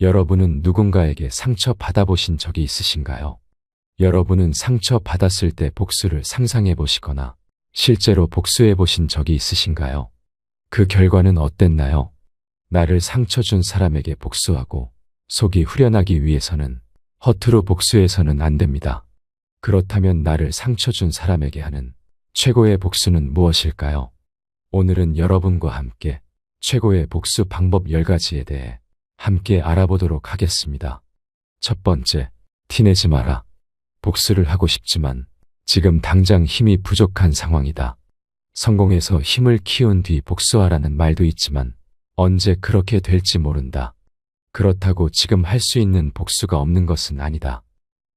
여러분은 누군가에게 상처 받아보신 적이 있으신가요? 여러분은 상처 받았을 때 복수를 상상해 보시거나 실제로 복수해 보신 적이 있으신가요? 그 결과는 어땠나요? 나를 상처 준 사람에게 복수하고 속이 후련하기 위해서는 허투루 복수해서는 안 됩니다. 그렇다면 나를 상처 준 사람에게 하는 최고의 복수는 무엇일까요? 오늘은 여러분과 함께 최고의 복수 방법 10가지에 대해 함께 알아보도록 하겠습니다. 첫 번째, 티내지 마라. 복수를 하고 싶지만 지금 당장 힘이 부족한 상황이다. 성공해서 힘을 키운 뒤 복수하라는 말도 있지만 언제 그렇게 될지 모른다. 그렇다고 지금 할 수 있는 복수가 없는 것은 아니다.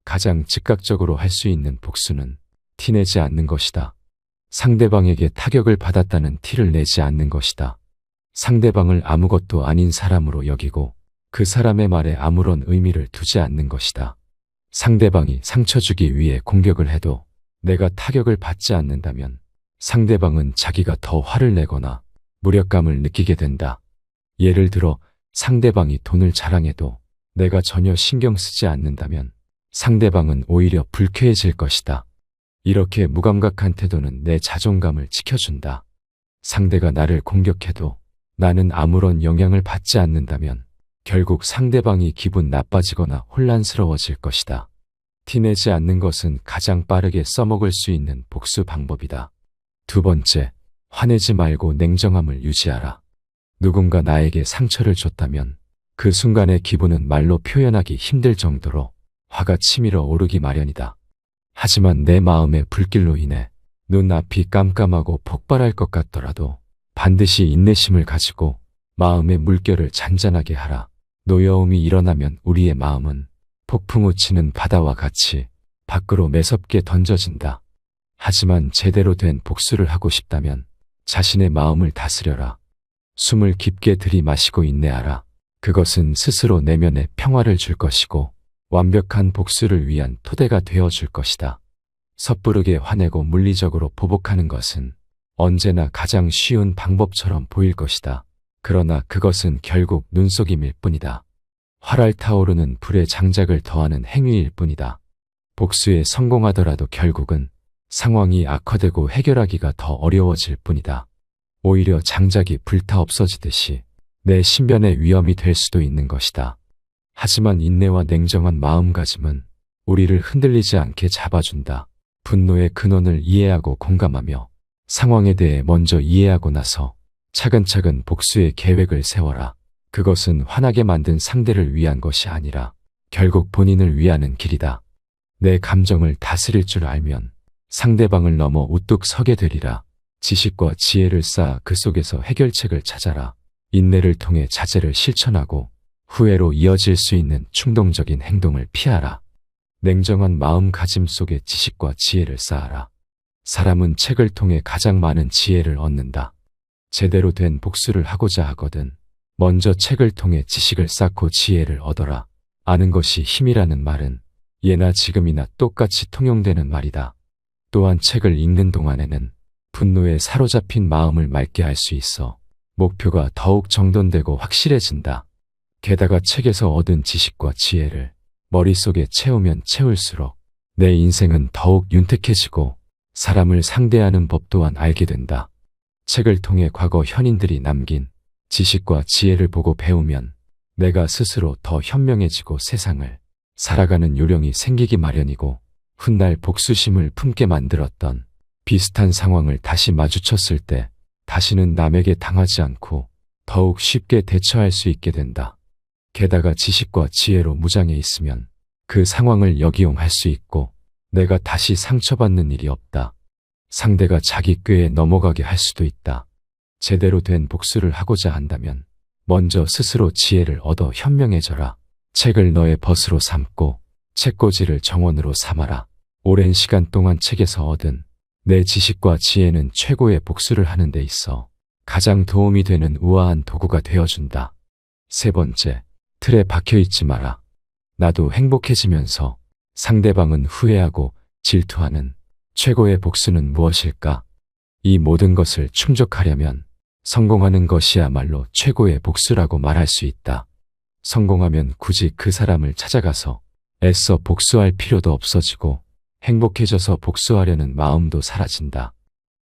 가장 즉각적으로 할 수 있는 복수는 티내지 않는 것이다. 상대방에게 타격을 받았다는 티를 내지 않는 것이다. 상대방을 아무것도 아닌 사람으로 여기고 그 사람의 말에 아무런 의미를 두지 않는 것이다. 상대방이 상처 주기 위해 공격을 해도 내가 타격을 받지 않는다면 상대방은 자기가 더 화를 내거나 무력감을 느끼게 된다. 예를 들어 상대방이 돈을 자랑해도 내가 전혀 신경 쓰지 않는다면 상대방은 오히려 불쾌해질 것이다. 이렇게 무감각한 태도는 내 자존감을 지켜준다. 상대가 나를 공격해도 나는 아무런 영향을 받지 않는다면 결국 상대방이 기분 나빠지거나 혼란스러워질 것이다. 티내지 않는 것은 가장 빠르게 써먹을 수 있는 복수 방법이다. 두 번째, 화내지 말고 냉정함을 유지하라. 누군가 나에게 상처를 줬다면 그 순간의 기분은 말로 표현하기 힘들 정도로 화가 치밀어 오르기 마련이다. 하지만 내 마음의 불길로 인해 눈앞이 깜깜하고 폭발할 것 같더라도 반드시 인내심을 가지고 마음의 물결을 잔잔하게 하라. 노여움이 일어나면 우리의 마음은 폭풍우 치는 바다와 같이 밖으로 매섭게 던져진다. 하지만 제대로 된 복수를 하고 싶다면 자신의 마음을 다스려라. 숨을 깊게 들이마시고 인내하라. 그것은 스스로 내면에 평화를 줄 것이고 완벽한 복수를 위한 토대가 되어줄 것이다. 섣부르게 화내고 물리적으로 보복하는 것은 언제나 가장 쉬운 방법처럼 보일 것이다. 그러나 그것은 결국 눈속임일 뿐이다. 활활 타오르는 불에 장작을 더하는 행위일 뿐이다. 복수에 성공하더라도 결국은 상황이 악화되고 해결하기가 더 어려워질 뿐이다. 오히려 장작이 불타 없어지듯이 내 신변에 위험이 될 수도 있는 것이다. 하지만 인내와 냉정한 마음가짐은 우리를 흔들리지 않게 잡아준다. 분노의 근원을 이해하고 공감하며 상황에 대해 먼저 이해하고 나서 차근차근 복수의 계획을 세워라. 그것은 화나게 만든 상대를 위한 것이 아니라 결국 본인을 위하는 길이다. 내 감정을 다스릴 줄 알면 상대방을 넘어 우뚝 서게 되리라. 지식과 지혜를 쌓아 그 속에서 해결책을 찾아라. 인내를 통해 자제를 실천하고 후회로 이어질 수 있는 충동적인 행동을 피하라. 냉정한 마음가짐 속에 지식과 지혜를 쌓아라. 사람은 책을 통해 가장 많은 지혜를 얻는다. 제대로 된 복수를 하고자 하거든 먼저 책을 통해 지식을 쌓고 지혜를 얻어라. 아는 것이 힘이라는 말은 예나 지금이나 똑같이 통용되는 말이다. 또한 책을 읽는 동안에는 분노에 사로잡힌 마음을 맑게 할 수 있어 목표가 더욱 정돈되고 확실해진다. 게다가 책에서 얻은 지식과 지혜를 머릿속에 채우면 채울수록 내 인생은 더욱 윤택해지고 사람을 상대하는 법 또한 알게 된다. 책을 통해 과거 현인들이 남긴 지식과 지혜를 보고 배우면 내가 스스로 더 현명해지고 세상을 살아가는 요령이 생기기 마련이고 훗날 복수심을 품게 만들었던 비슷한 상황을 다시 마주쳤을 때 다시는 남에게 당하지 않고 더욱 쉽게 대처할 수 있게 된다. 게다가 지식과 지혜로 무장해 있으면 그 상황을 역이용할 수 있고 내가 다시 상처받는 일이 없다. 상대가 자기 꾀에 넘어가게 할 수도 있다. 제대로 된 복수를 하고자 한다면 먼저 스스로 지혜를 얻어 현명해져라. 책을 너의 벗으로 삼고 책꽂이를 정원으로 삼아라. 오랜 시간 동안 책에서 얻은 내 지식과 지혜는 최고의 복수를 하는 데 있어 가장 도움이 되는 우아한 도구가 되어준다. 세 번째, 틀에 박혀있지 마라. 나도 행복해지면서 상대방은 후회하고 질투하는 최고의 복수는 무엇일까? 이 모든 것을 충족하려면 성공하는 것이야말로 최고의 복수라고 말할 수 있다. 성공하면 굳이 그 사람을 찾아가서 애써 복수할 필요도 없어지고 행복해져서 복수하려는 마음도 사라진다.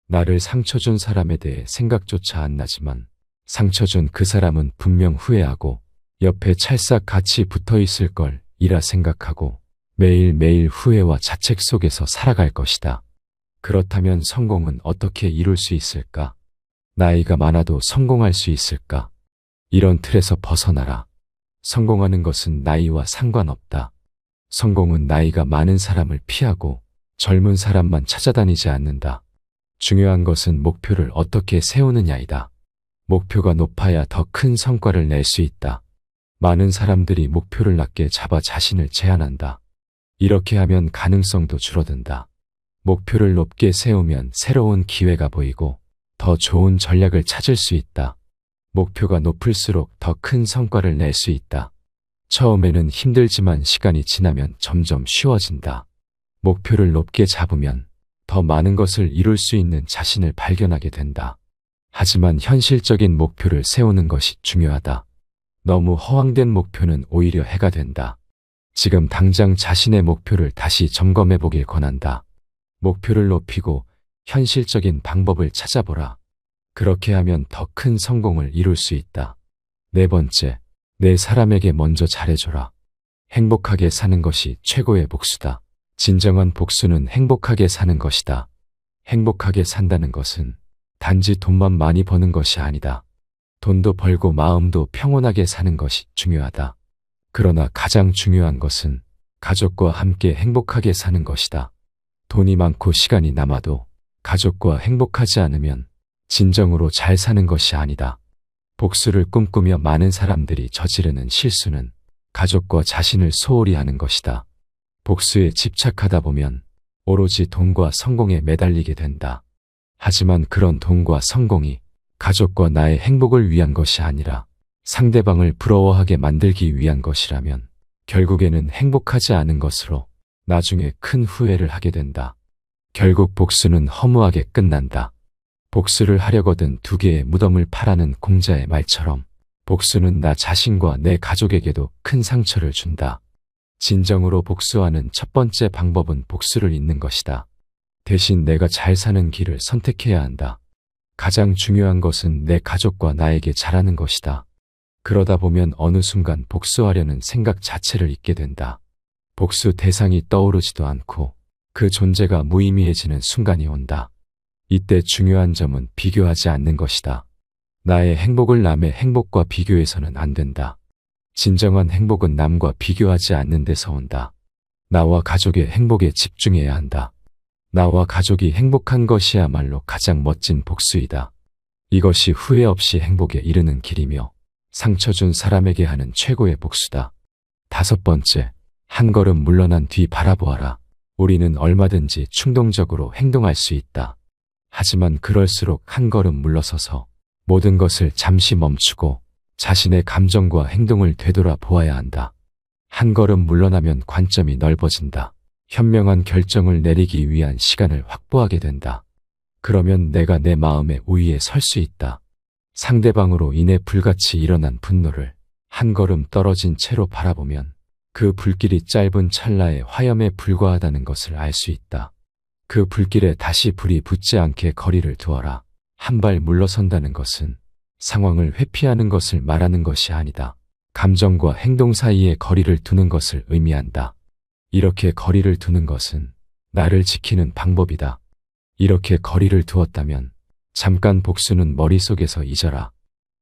나를 상처 준 사람에 대해 생각조차 안 나지만 상처 준 그 사람은 분명 후회하고 옆에 찰싹 같이 붙어 있을 걸 이라 생각하고 매일매일 후회와 자책 속에서 살아갈 것이다. 그렇다면 성공은 어떻게 이룰 수 있을까? 나이가 많아도 성공할 수 있을까? 이런 틀에서 벗어나라. 성공하는 것은 나이와 상관없다. 성공은 나이가 많은 사람을 피하고 젊은 사람만 찾아다니지 않는다. 중요한 것은 목표를 어떻게 세우느냐이다. 목표가 높아야 더 큰 성과를 낼 수 있다. 많은 사람들이 목표를 낮게 잡아 자신을 제한한다. 이렇게 하면 가능성도 줄어든다. 목표를 높게 세우면 새로운 기회가 보이고 더 좋은 전략을 찾을 수 있다. 목표가 높을수록 더 큰 성과를 낼 수 있다. 처음에는 힘들지만 시간이 지나면 점점 쉬워진다. 목표를 높게 잡으면 더 많은 것을 이룰 수 있는 자신을 발견하게 된다. 하지만 현실적인 목표를 세우는 것이 중요하다. 너무 허황된 목표는 오히려 해가 된다. 지금 당장 자신의 목표를 다시 점검해 보길 권한다. 목표를 높이고 현실적인 방법을 찾아보라. 그렇게 하면 더 큰 성공을 이룰 수 있다. 네 번째, 내 사람에게 먼저 잘해줘라. 행복하게 사는 것이 최고의 복수다. 진정한 복수는 행복하게 사는 것이다. 행복하게 산다는 것은 단지 돈만 많이 버는 것이 아니다. 돈도 벌고 마음도 평온하게 사는 것이 중요하다. 그러나 가장 중요한 것은 가족과 함께 행복하게 사는 것이다. 돈이 많고 시간이 남아도 가족과 행복하지 않으면 진정으로 잘 사는 것이 아니다. 복수를 꿈꾸며 많은 사람들이 저지르는 실수는 가족과 자신을 소홀히 하는 것이다. 복수에 집착하다 보면 오로지 돈과 성공에 매달리게 된다. 하지만 그런 돈과 성공이 가족과 나의 행복을 위한 것이 아니라 상대방을 부러워하게 만들기 위한 것이라면 결국에는 행복하지 않은 것으로 나중에 큰 후회를 하게 된다. 결국 복수는 허무하게 끝난다. 복수를 하려거든 두 개의 무덤을 파라는 공자의 말처럼 복수는 나 자신과 내 가족에게도 큰 상처를 준다. 진정으로 복수하는 첫 번째 방법은 복수를 잇는 것이다. 대신 내가 잘 사는 길을 선택해야 한다. 가장 중요한 것은 내 가족과 나에게 잘하는 것이다. 그러다 보면 어느 순간 복수하려는 생각 자체를 잊게 된다. 복수 대상이 떠오르지도 않고 그 존재가 무의미해지는 순간이 온다. 이때 중요한 점은 비교하지 않는 것이다. 나의 행복을 남의 행복과 비교해서는 안 된다. 진정한 행복은 남과 비교하지 않는 데서 온다. 나와 가족의 행복에 집중해야 한다. 나와 가족이 행복한 것이야말로 가장 멋진 복수이다. 이것이 후회 없이 행복에 이르는 길이며 상처 준 사람에게 하는 최고의 복수다. 다섯 번째, 한 걸음 물러난 뒤 바라보아라. 우리는 얼마든지 충동적으로 행동할 수 있다. 하지만 그럴수록 한 걸음 물러서서 모든 것을 잠시 멈추고 자신의 감정과 행동을 되돌아 보아야 한다. 한 걸음 물러나면 관점이 넓어진다. 현명한 결정을 내리기 위한 시간을 확보하게 된다. 그러면 내가 내 마음의 우위에 설 수 있다. 상대방으로 인해 불같이 일어난 분노를 한 걸음 떨어진 채로 바라보면 그 불길이 짧은 찰나의 화염에 불과하다는 것을 알 수 있다. 그 불길에 다시 불이 붙지 않게 거리를 두어라. 한 발 물러선다는 것은 상황을 회피하는 것을 말하는 것이 아니다. 감정과 행동 사이에 거리를 두는 것을 의미한다. 이렇게 거리를 두는 것은 나를 지키는 방법이다. 이렇게 거리를 두었다면 잠깐 복수는 머릿속에서 잊어라.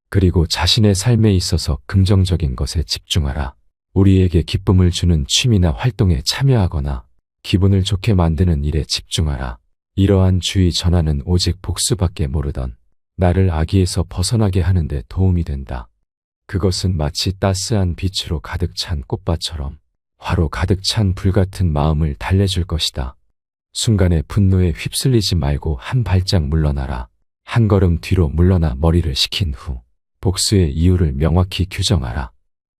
그리고 자신의 삶에 있어서 긍정적인 것에 집중하라. 우리에게 기쁨을 주는 취미나 활동에 참여하거나 기분을 좋게 만드는 일에 집중하라. 이러한 주의 전환은 오직 복수밖에 모르던 나를 악의에서 벗어나게 하는 데 도움이 된다. 그것은 마치 따스한 빛으로 가득 찬 꽃밭처럼 화로 가득 찬 불같은 마음을 달래줄 것이다. 순간의 분노에 휩쓸리지 말고 한 발짝 물러나라. 한 걸음 뒤로 물러나 머리를 식힌 후 복수의 이유를 명확히 규정하라.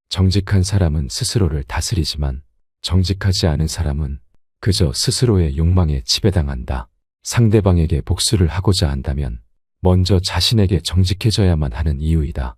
정직한 사람은 스스로를 다스리지만 정직하지 않은 사람은 그저 스스로의 욕망에 지배당한다. 상대방에게 복수를 하고자 한다면 먼저 자신에게 정직해져야만 하는 이유이다.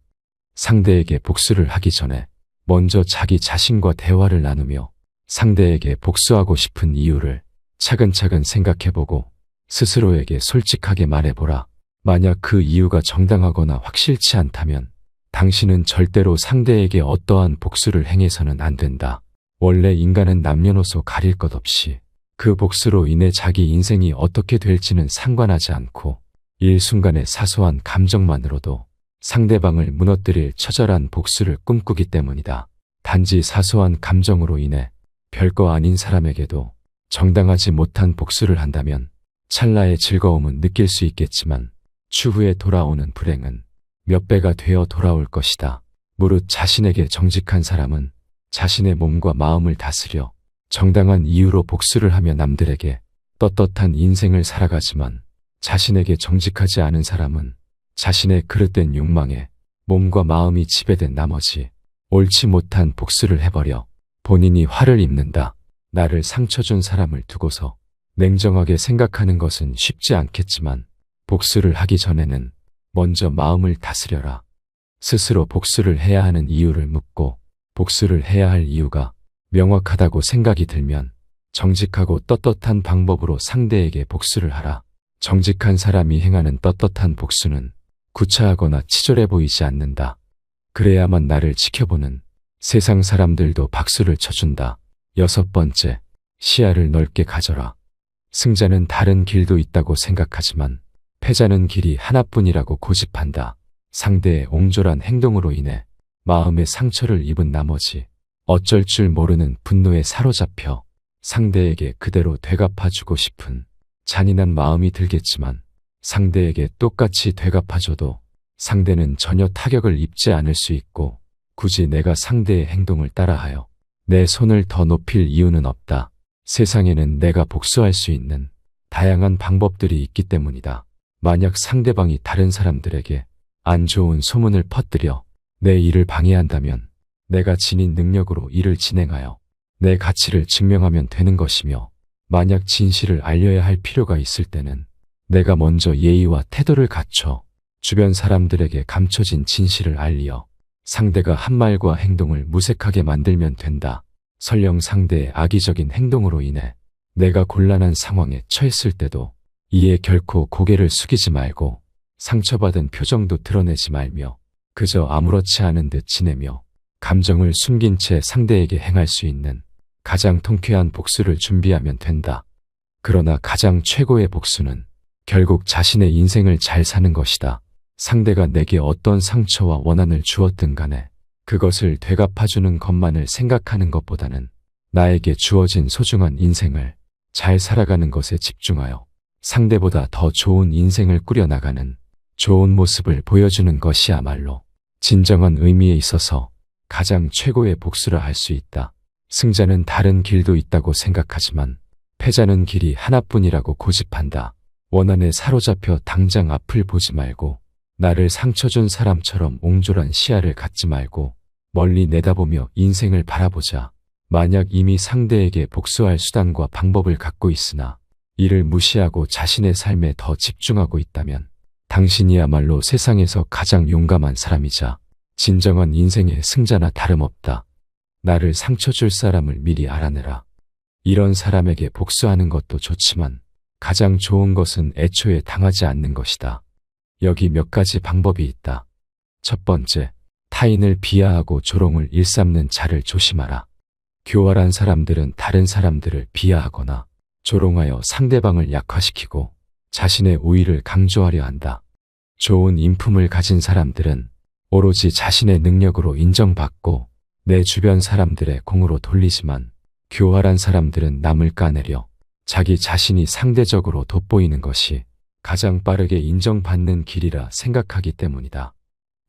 상대에게 복수를 하기 전에 먼저 자기 자신과 대화를 나누며 상대에게 복수하고 싶은 이유를 차근차근 생각해보고 스스로에게 솔직하게 말해보라. 만약 그 이유가 정당하거나 확실치 않다면 당신은 절대로 상대에게 어떠한 복수를 행해서는 안 된다. 원래 인간은 남녀노소 가릴 것 없이 그 복수로 인해 자기 인생이 어떻게 될지는 상관하지 않고 일순간의 사소한 감정만으로도 상대방을 무너뜨릴 처절한 복수를 꿈꾸기 때문이다. 단지 사소한 감정으로 인해 별거 아닌 사람에게도 정당하지 못한 복수를 한다면 찰나의 즐거움은 느낄 수 있겠지만 추후에 돌아오는 불행은 몇 배가 되어 돌아올 것이다. 무릇 자신에게 정직한 사람은 자신의 몸과 마음을 다스려 정당한 이유로 복수를 하며 남들에게 떳떳한 인생을 살아가지만 자신에게 정직하지 않은 사람은 자신의 그릇된 욕망에 몸과 마음이 지배된 나머지 옳지 못한 복수를 해버려 본인이 화를 입는다. 나를 상처 준 사람을 두고서 냉정하게 생각하는 것은 쉽지 않겠지만 복수를 하기 전에는 먼저 마음을 다스려라. 스스로 복수를 해야 하는 이유를 묻고 복수를 해야 할 이유가 명확하다고 생각이 들면 정직하고 떳떳한 방법으로 상대에게 복수를 하라. 정직한 사람이 행하는 떳떳한 복수는 구차하거나 치졸해 보이지 않는다. 그래야만 나를 지켜보는 세상 사람들도 박수를 쳐준다. 6번째, 시야를 넓게 가져라. 승자는 다른 길도 있다고 생각하지만 패자는 길이 하나뿐이라고 고집한다. 상대의 옹졸한 행동으로 인해 마음의 상처를 입은 나머지 어쩔 줄 모르는 분노에 사로잡혀 상대에게 그대로 되갚아주고 싶은 잔인한 마음이 들겠지만 상대에게 똑같이 되갚아줘도 상대는 전혀 타격을 입지 않을 수 있고 굳이 내가 상대의 행동을 따라하여 내 손을 더 높일 이유는 없다. 세상에는 내가 복수할 수 있는 다양한 방법들이 있기 때문이다. 만약 상대방이 다른 사람들에게 안 좋은 소문을 퍼뜨려 내 일을 방해한다면 내가 지닌 능력으로 일을 진행하여 내 가치를 증명하면 되는 것이며 만약 진실을 알려야 할 필요가 있을 때는 내가 먼저 예의와 태도를 갖춰 주변 사람들에게 감춰진 진실을 알리어 상대가 한 말과 행동을 무색하게 만들면 된다. 설령 상대의 악의적인 행동으로 인해 내가 곤란한 상황에 처했을 때도 이에 결코 고개를 숙이지 말고 상처받은 표정도 드러내지 말며 그저 아무렇지 않은 듯 지내며 감정을 숨긴 채 상대에게 행할 수 있는 가장 통쾌한 복수를 준비하면 된다. 그러나 가장 최고의 복수는 결국 자신의 인생을 잘 사는 것이다. 상대가 내게 어떤 상처와 원한을 주었든 간에 그것을 되갚아주는 것만을 생각하는 것보다는 나에게 주어진 소중한 인생을 잘 살아가는 것에 집중하여 상대보다 더 좋은 인생을 꾸려나가는 좋은 모습을 보여주는 것이야말로 진정한 의미에 있어서 가장 최고의 복수라 할 수 있다. 승자는 다른 길도 있다고 생각하지만 패자는 길이 하나뿐이라고 고집한다. 원한에 사로잡혀 당장 앞을 보지 말고 나를 상처 준 사람처럼 옹졸한 시야를 갖지 말고 멀리 내다보며 인생을 바라보자. 만약 이미 상대에게 복수할 수단과 방법을 갖고 있으나 이를 무시하고 자신의 삶에 더 집중하고 있다면 당신이야말로 세상에서 가장 용감한 사람이자 진정한 인생의 승자나 다름없다. 나를 상처 줄 사람을 미리 알아내라. 이런 사람에게 복수하는 것도 좋지만 가장 좋은 것은 애초에 당하지 않는 것이다. 여기 몇 가지 방법이 있다. 첫 번째, 타인을 비하하고 조롱을 일삼는 자를 조심하라. 교활한 사람들은 다른 사람들을 비하하거나 조롱하여 상대방을 약화시키고 자신의 우위를 강조하려 한다. 좋은 인품을 가진 사람들은 오로지 자신의 능력으로 인정받고 내 주변 사람들의 공으로 돌리지만 교활한 사람들은 남을 까내려 자기 자신이 상대적으로 돋보이는 것이 가장 빠르게 인정받는 길이라 생각하기 때문이다.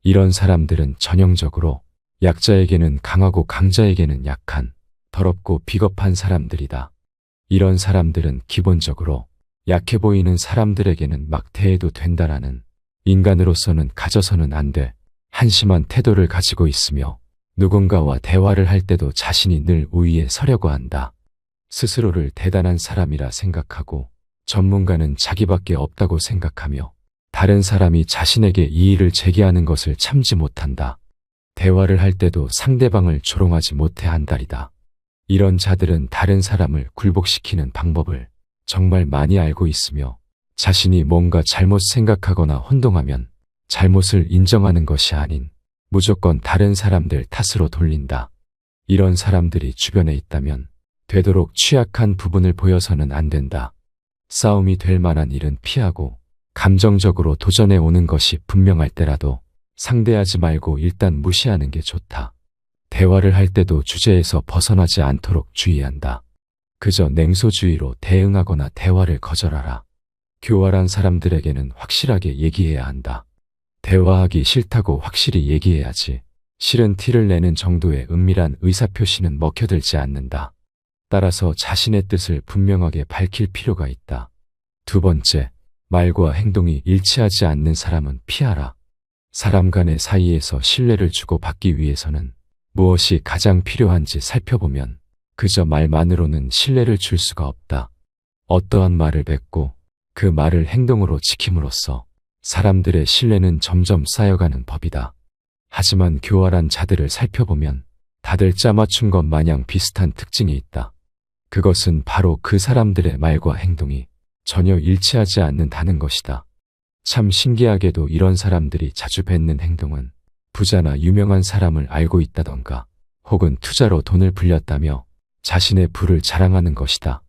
이런 사람들은 전형적으로 약자에게는 강하고 강자에게는 약한 더럽고 비겁한 사람들이다. 이런 사람들은 기본적으로 약해 보이는 사람들에게는 막 대해도 된다라는 인간으로서는 가져서는 안 돼 한심한 태도를 가지고 있으며 누군가와 대화를 할 때도 자신이 늘 우위에 서려고 한다. 스스로를 대단한 사람이라 생각하고 전문가는 자기밖에 없다고 생각하며 다른 사람이 자신에게 이의를 제기하는 것을 참지 못한다. 대화를 할 때도 상대방을 조롱하지 못해 한달이다. 이런 자들은 다른 사람을 굴복시키는 방법을 정말 많이 알고 있으며 자신이 뭔가 잘못 생각하거나 혼동하면 잘못을 인정하는 것이 아닌 무조건 다른 사람들 탓으로 돌린다. 이런 사람들이 주변에 있다면 되도록 취약한 부분을 보여서는 안 된다. 싸움이 될 만한 일은 피하고 감정적으로 도전해 오는 것이 분명할 때라도 상대하지 말고 일단 무시하는 게 좋다. 대화를 할 때도 주제에서 벗어나지 않도록 주의한다. 그저 냉소주의로 대응하거나 대화를 거절하라. 교활한 사람들에게는 확실하게 얘기해야 한다. 대화하기 싫다고 확실히 얘기해야지. 싫은 티를 내는 정도의 은밀한 의사표시는 먹혀들지 않는다. 따라서 자신의 뜻을 분명하게 밝힐 필요가 있다. 두 번째, 말과 행동이 일치하지 않는 사람은 피하라. 사람 간의 사이에서 신뢰를 주고받기 위해서는 무엇이 가장 필요한지 살펴보면 그저 말만으로는 신뢰를 줄 수가 없다. 어떠한 말을 뱉고 그 말을 행동으로 지킴으로써 사람들의 신뢰는 점점 쌓여가는 법이다. 하지만 교활한 자들을 살펴보면 다들 짜맞춘 것 마냥 비슷한 특징이 있다. 그것은 바로 그 사람들의 말과 행동이 전혀 일치하지 않는다는 것이다. 참 신기하게도 이런 사람들이 자주 뱉는 행동은 부자나 유명한 사람을 알고 있다던가 혹은 투자로 돈을 불렸다며 자신의 부를 자랑하는 것이다.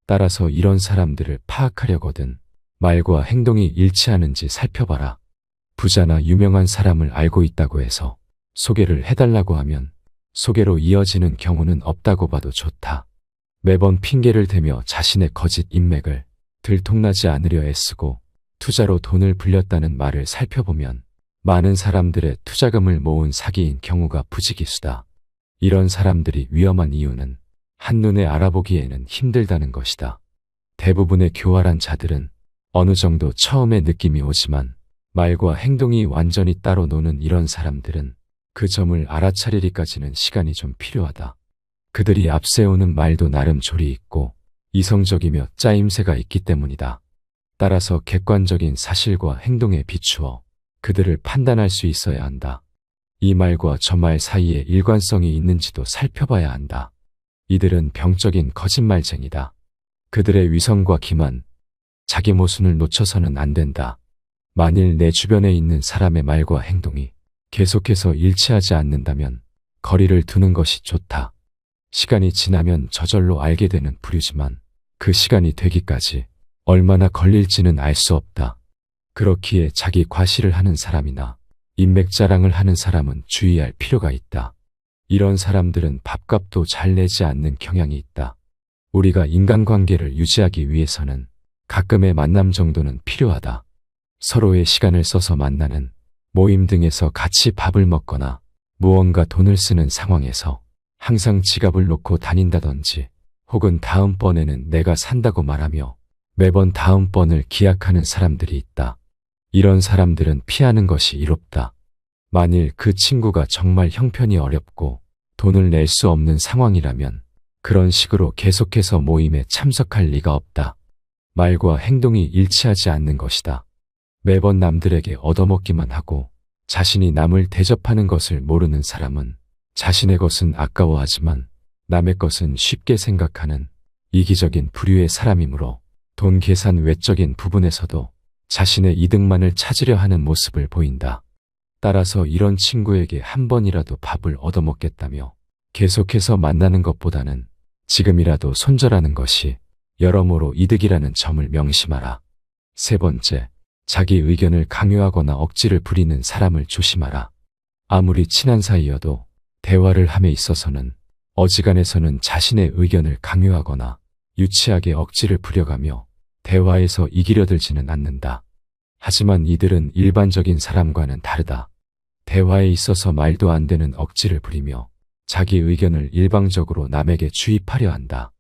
따라서 이런 사람들을 파악하려거든 말과 행동이 일치하는지 살펴봐라. 부자나 유명한 사람을 알고 있다고 해서 소개를 해달라고 하면 소개로 이어지는 경우는 없다고 봐도 좋다. 매번 핑계를 대며 자신의 거짓 인맥을 들통나지 않으려 애쓰고 투자로 돈을 불렸다는 말을 살펴보면 많은 사람들의 투자금을 모은 사기인 경우가 부지기수다. 이런 사람들이 위험한 이유는 한눈에 알아보기에는 힘들다는 것이다. 대부분의 교활한 자들은 어느 정도 처음에 느낌이 오지만 말과 행동이 완전히 따로 노는 이런 사람들은 그 점을 알아차리기까지는 시간이 좀 필요하다. 그들이 앞세우는 말도 나름 조리 있고 이성적이며 짜임새가 있기 때문이다. 따라서 객관적인 사실과 행동에 비추어 그들을 판단할 수 있어야 한다. 이 말과 저 말 사이에 일관성이 있는지도 살펴봐야 한다. 이들은 병적인 거짓말쟁이다. 그들의 위선과 기만, 자기 모순을 놓쳐서는 안 된다. 만일 내 주변에 있는 사람의 말과 행동이 계속해서 일치하지 않는다면 거리를 두는 것이 좋다. 시간이 지나면 저절로 알게 되는 부류지만 그 시간이 되기까지 얼마나 걸릴지는 알 수 없다. 그렇기에 자기 과시를 하는 사람이나 인맥 자랑을 하는 사람은 주의할 필요가 있다. 이런 사람들은 밥값도 잘 내지 않는 경향이 있다. 우리가 인간관계를 유지하기 위해서는 가끔의 만남 정도는 필요하다. 서로의 시간을 써서 만나는 모임 등에서 같이 밥을 먹거나 무언가 돈을 쓰는 상황에서 항상 지갑을 놓고 다닌다든지 혹은 다음번에는 내가 산다고 말하며 매번 다음번을 기약하는 사람들이 있다. 이런 사람들은 피하는 것이 이롭다. 만일 그 친구가 정말 형편이 어렵고 돈을 낼 수 없는 상황이라면 그런 식으로 계속해서 모임에 참석할 리가 없다. 말과 행동이 일치하지 않는 것이다. 매번 남들에게 얻어먹기만 하고 자신이 남을 대접하는 것을 모르는 사람은 자신의 것은 아까워하지만 남의 것은 쉽게 생각하는 이기적인 부류의 사람이므로 돈 계산 외적인 부분에서도 자신의 이득만을 찾으려 하는 모습을 보인다. 따라서 이런 친구에게 한 번이라도 밥을 얻어먹겠다며 계속해서 만나는 것보다는 지금이라도 손절하는 것이 여러모로 이득이라는 점을 명심하라. 세 번째, 자기 의견을 강요하거나 억지를 부리는 사람을 조심하라. 아무리 친한 사이여도 대화를 함에 있어서는 어지간해서는 자신의 의견을 강요하거나 유치하게 억지를 부려가며 대화에서 이기려 들지는 않는다. 하지만 이들은 일반적인 사람과는 다르다. 대화에 있어서 말도 안 되는 억지를 부리며 자기 의견을 일방적으로 남에게 주입하려 한다.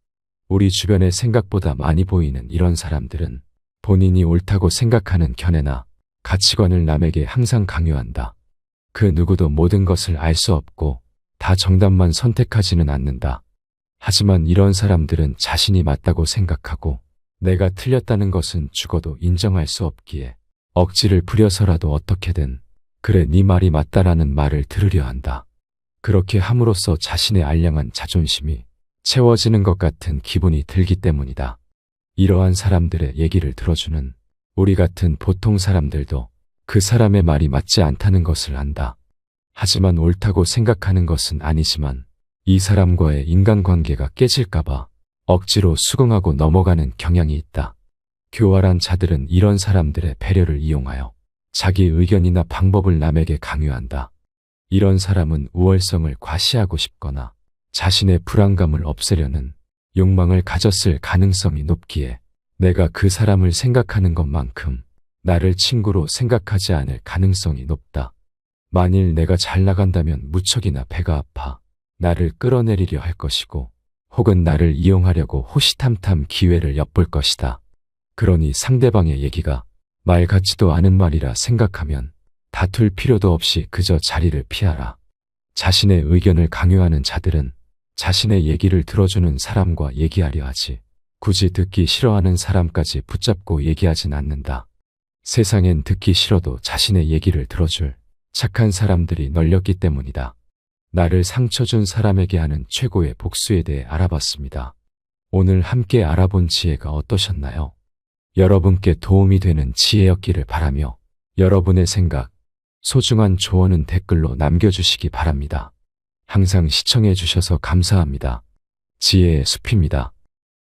우리 주변에 생각보다 많이 보이는 이런 사람들은 본인이 옳다고 생각하는 견해나 가치관을 남에게 항상 강요한다. 그 누구도 모든 것을 알 수 없고 다 정답만 선택하지는 않는다. 하지만 이런 사람들은 자신이 맞다고 생각하고 내가 틀렸다는 것은 죽어도 인정할 수 없기에 억지를 부려서라도 어떻게든 그래, 네 말이 맞다라는 말을 들으려 한다. 그렇게 함으로써 자신의 알량한 자존심이 채워지는 것 같은 기분이 들기 때문이다. 이러한 사람들의 얘기를 들어주는 우리 같은 보통 사람들도 그 사람의 말이 맞지 않다는 것을 안다. 하지만 옳다고 생각하는 것은 아니지만 이 사람과의 인간관계가 깨질까봐 억지로 수긍하고 넘어가는 경향이 있다. 교활한 자들은 이런 사람들의 배려를 이용하여 자기 의견이나 방법을 남에게 강요한다. 이런 사람은 우월성을 과시하고 싶거나 자신의 불안감을 없애려는 욕망을 가졌을 가능성이 높기에 내가 그 사람을 생각하는 것만큼 나를 친구로 생각하지 않을 가능성이 높다. 만일 내가 잘 나간다면 무척이나 배가 아파 나를 끌어내리려 할 것이고 혹은 나를 이용하려고 호시탐탐 기회를 엿볼 것이다. 그러니 상대방의 얘기가 말 같지도 않은 말이라 생각하면 다툴 필요도 없이 그저 자리를 피하라. 자신의 의견을 강요하는 자들은 자신의 얘기를 들어주는 사람과 얘기하려 하지 굳이 듣기 싫어하는 사람까지 붙잡고 얘기하진 않는다. 세상엔 듣기 싫어도 자신의 얘기를 들어줄 착한 사람들이 널렸기 때문이다. 나를 상처 준 사람에게 하는 최고의 복수에 대해 알아봤습니다. 오늘 함께 알아본 지혜가 어떠셨나요? 여러분께 도움이 되는 지혜였기를 바라며 여러분의 생각, 소중한 조언은 댓글로 남겨주시기 바랍니다. 항상 시청해 주셔서 감사합니다. 지혜의 숲입니다.